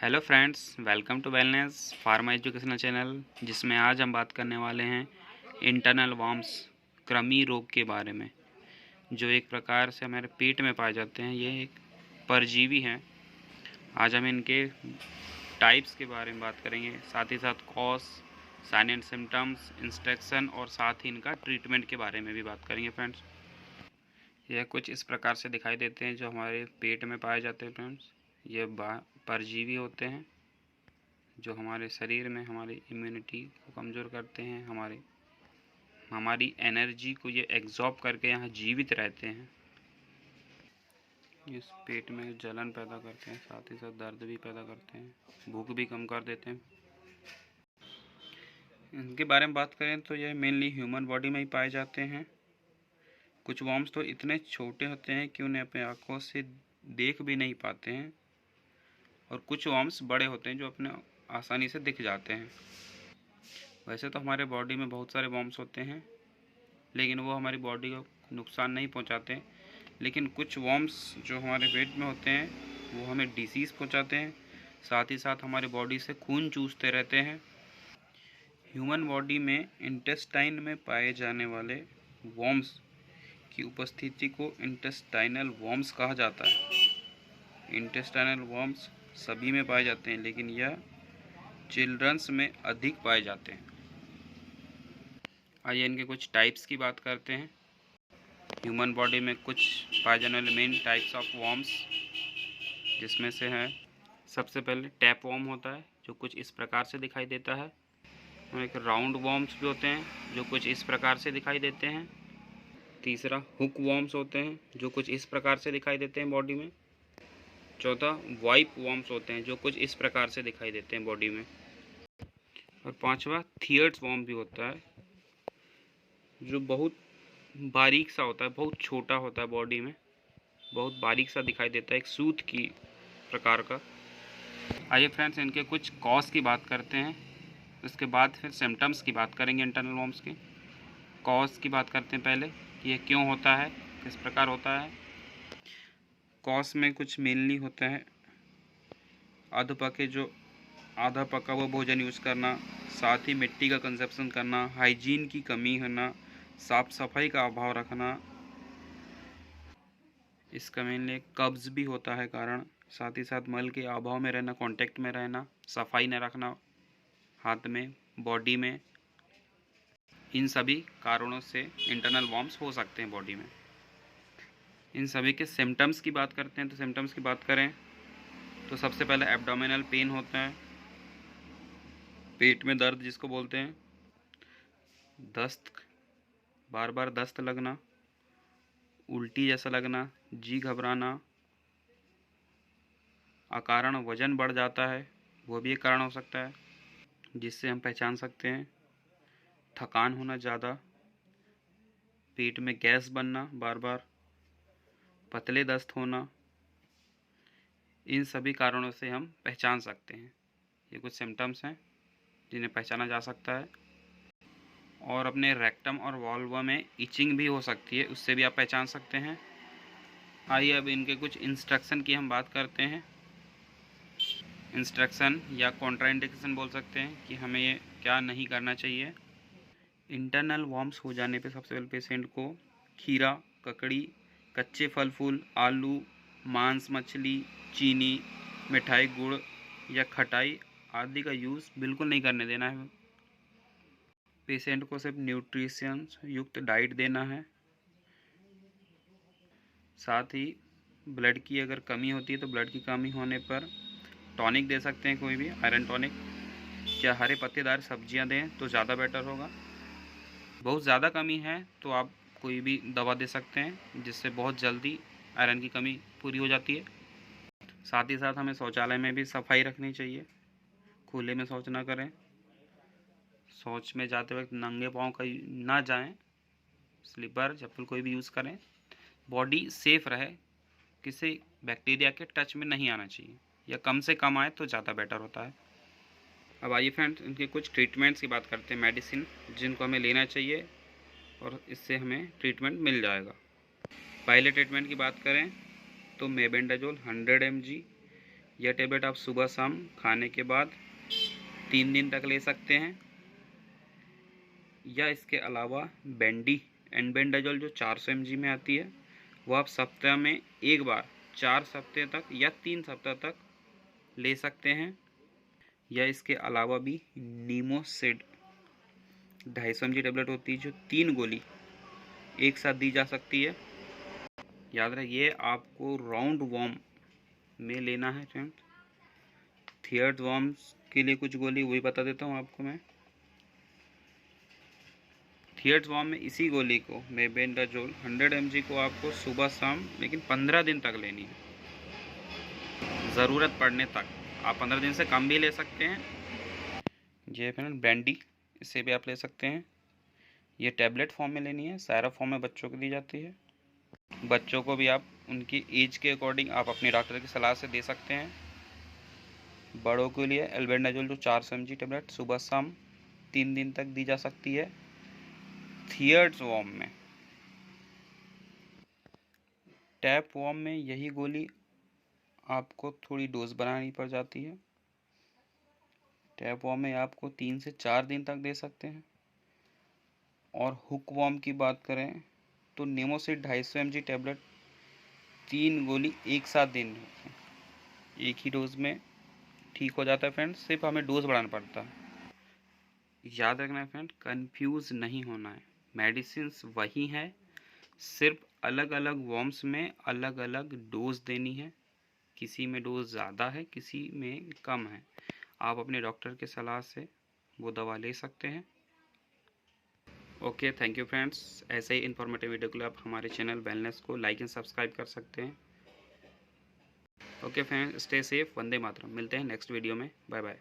Hello friends, welcome to wellness pharma educational channel, जिसमें आज हम बात करने वाले हैं इंटरनल वर्म्स कृमि रोग के बारे में, जो एक प्रकार से हमारे पेट में पाए जाते हैं। ये एक परजीवी हैं। आज हम इनके टाइप्स के बारे में बात करेंगे, साथ ही साथ cause, sign and symptoms, instruction और साथ ही इनका ट्रीटमेंट के बारे में भी बात करेंगे फ्रेंड्स। यह कुछ इस प्रकार से दिखाई देते हैं जो हमारे पेट में पाए जाते हैं फ्रेंड्स। ये परजीवी होते हैं जो हमारे शरीर में हमारी इम्यूनिटी को कमज़ोर करते हैं, हमारी एनर्जी को ये एग्जॉर्ब करके यहाँ जीवित रहते हैं। इस पेट में जलन पैदा करते हैं, साथ ही साथ दर्द भी पैदा करते हैं, भूख भी कम कर देते हैं। इनके बारे में बात करें तो यह मेनली ह्यूमन बॉडी में ही पाए जाते हैं। कुछ वर्म्स तो इतने छोटे होते हैं कि उन्हें अपने आँखों से देख भी नहीं पाते हैं, और कुछ वर्म्स बड़े होते हैं जो अपने आसानी से दिख जाते हैं। वैसे तो हमारे बॉडी में बहुत सारे वर्म्स होते हैं, लेकिन वो हमारी बॉडी को नुकसान नहीं पहुंचाते। लेकिन कुछ वर्म्स जो हमारे पेट में होते हैं वो हमें डिसीज़ पहुंचाते हैं, साथ ही साथ हमारी बॉडी से खून चूसते रहते हैं। ह्यूमन बॉडी में इंटेस्टाइन में पाए जाने वाले वर्म्स की उपस्थिति को इंटेस्टाइनल वर्म्स कहा जाता है। इंटेस्टाइनल वर्म्स सभी में पाए जाते हैं, लेकिन यह चिल्ड्रंस में अधिक पाए जाते हैं। आइए इनके कुछ टाइप्स की बात करते हैं। ह्यूमन बॉडी में कुछ पाए जाने वाले मेन टाइप्स ऑफ वर्म्स, जिसमें से है सबसे पहले टैप वर्म होता है, जो कुछ इस प्रकार से दिखाई देता है। और एक राउंड वर्म्स भी होते हैं जो कुछ इस प्रकार से दिखाई देते हैं। तीसरा हुक वर्म्स होते हैं जो कुछ इस प्रकार से दिखाई देते हैं बॉडी में। चौथा वाइप वर्म्स होते हैं जो कुछ इस प्रकार से दिखाई देते हैं बॉडी में। और पांचवा थियर्ड्स वर्म भी होता है, जो बहुत बारीक सा होता है, बहुत छोटा होता है, बॉडी में बहुत बारीक सा दिखाई देता है, एक सूत की प्रकार का। आइए फ्रेंड्स इनके कुछ कॉज की बात करते हैं, उसके बाद फिर सिम्टम्स की बात करेंगे इंटरनल वर्म्स की। कॉज की बात करते हैं पहले कि ये क्यों होता है, किस प्रकार होता है। कॉज में कुछ मेनली होता है आधा पका हुआ भोजन यूज़ करना, साथ ही मिट्टी का कंजप्शन करना, हाइजीन की कमी होना, साफ सफाई का अभाव रखना। इसका मेनली कब्ज़ भी होता है कारण, साथ ही साथ मल के अभाव में रहना, कांटेक्ट में रहना, सफाई न रखना हाथ में, बॉडी में। इन सभी कारणों से इंटरनल वर्म्स हो सकते हैं बॉडी में। इन सभी के सिम्टम्स की बात करते हैं। तो सिम्टम्स की बात करें तो सबसे पहले एब्डोमिनल पेन होता है, पेट में दर्द जिसको बोलते हैं, दस्त, बार बार दस्त लगना, उल्टी जैसा लगना, जी घबराना, अकारण वजन बढ़ जाता है, वो भी एक कारण हो सकता है जिससे हम पहचान सकते हैं। थकान होना ज़्यादा, पेट में गैस बनना बार बार, पतले दस्त होना, इन सभी कारणों से हम पहचान सकते हैं। ये कुछ सिम्टम्स हैं जिन्हें पहचाना जा सकता है। और अपने रेक्टम और वॉल्वा में इचिंग भी हो सकती है, उससे भी आप पहचान सकते हैं। आइए अब इनके कुछ इंस्ट्रक्शन की हम बात करते हैं। इंस्ट्रक्शन या कॉन्ट्राइंडिकेशन बोल सकते हैं कि हमें ये क्या नहीं करना चाहिए। इंटरनल वर्म्स हो जाने पे सबसे पहले पेशेंट को खीरा, ककड़ी, कच्चे फल फूल, आलू, मांस, मछली, चीनी, मिठाई, गुड़ या खटाई आदि का यूज़ बिल्कुल नहीं करने देना है। पेशेंट को सिर्फ न्यूट्रिशन युक्त डाइट देना है। साथ ही ब्लड की अगर कमी होती है तो ब्लड की कमी होने पर टॉनिक दे सकते हैं, कोई भी आयरन टॉनिक, या हरे पत्तेदार सब्जियां दें तो ज़्यादा बेटर होगा। बहुत ज़्यादा कमी है तो आप कोई भी दवा दे सकते हैं, जिससे बहुत जल्दी आयरन की कमी पूरी हो जाती है। साथ ही साथ हमें शौचालय में भी सफाई रखनी चाहिए, खुले में शौच ना करें। शौच में जाते वक्त नंगे पाँव का ना जाएं, स्लीपर चप्पल कोई भी यूज़ करें। बॉडी सेफ रहे, किसी बैक्टीरिया के टच में नहीं आना चाहिए, या कम से कम आए तो ज़्यादा बेटर होता है। अब आइए फ्रेंड्स इनके कुछ ट्रीटमेंट्स की बात करते हैं, मेडिसिन जिनको हमें लेना चाहिए और इससे हमें ट्रीटमेंट मिल जाएगा। पहले ट्रीटमेंट की बात करें तो मेबेंडाजोल 100 mg यह टेबलेट आप सुबह शाम खाने के बाद 3 दिन तक ले सकते हैं। या इसके अलावा बेंडी एल्बेंडाजोल जो 400 mg में आती है, वो आप सप्ताह में एक बार 4 सप्ताह तक या 3 सप्ताह तक ले सकते हैं। या इसके अलावा भी नीमोसिड 250 mg टेबलेट होती है, जो 3 गोली एक साथ दी जा सकती है। याद रखिए आपको राउंड वॉर्म में लेना है फ्रेंड। थियर्ड वॉर्म्स के लिए कुछ गोली वही बता देता हूँ आपको मैं। थियर्ड वॉर्म में इसी गोली को मेबेंडाजोल 100 mg को आपको सुबह शाम लेकिन 15 दिन तक लेनी है, ज़रूरत पड़ने तक। आप 15 दिन से कम भी ले सकते हैं। ये फ्रेंड ब्रांडी, इसे भी आप ले सकते हैं। ये टैबलेट फॉर्म में लेनी है, सायरप फॉर्म में बच्चों को दी जाती है। बच्चों को भी आप उनकी एज के अकॉर्डिंग आप अपने डॉक्टर की सलाह से दे सकते हैं। बड़ों के लिए एल्बेंडाजोल जो 400 mg टेबलेट सुबह शाम 3 दिन तक दी जा सकती है। थियर्ड वॉर्म में, टैप वॉर्म में यही गोली आपको थोड़ी डोज बनानी पड़ जाती है। टैप वॉर्म में आपको 3 से 4 दिन तक दे सकते हैं। और हुक वॉर्म की बात करें तो नीमोसिड 250 mg टेबलेट 3 गोली एक साथ देनी होती है, एक ही डोज में ठीक हो जाता है फ्रेंड, सिर्फ हमें डोज बढ़ाना पड़ता है। याद रखना है फ्रेंड, कंफ्यूज नहीं होना है, मेडिसिन्स वही है, सिर्फ अलग अलग वॉर्म्स में अलग अलग डोज देनी है। किसी में डोज ज़्यादा है, किसी में कम है। आप अपने डॉक्टर के सलाह से वो दवा ले सकते हैं। Okay, thank you friends. ऐसे ही इन्फॉर्मेटिव वीडियो के लिए आप हमारे चैनल वेलनेस को लाइक एंड सब्सक्राइब कर सकते हैं। Okay friends, stay safe, Vande Mataram. मिलते हैं नेक्स्ट वीडियो में। Bye bye.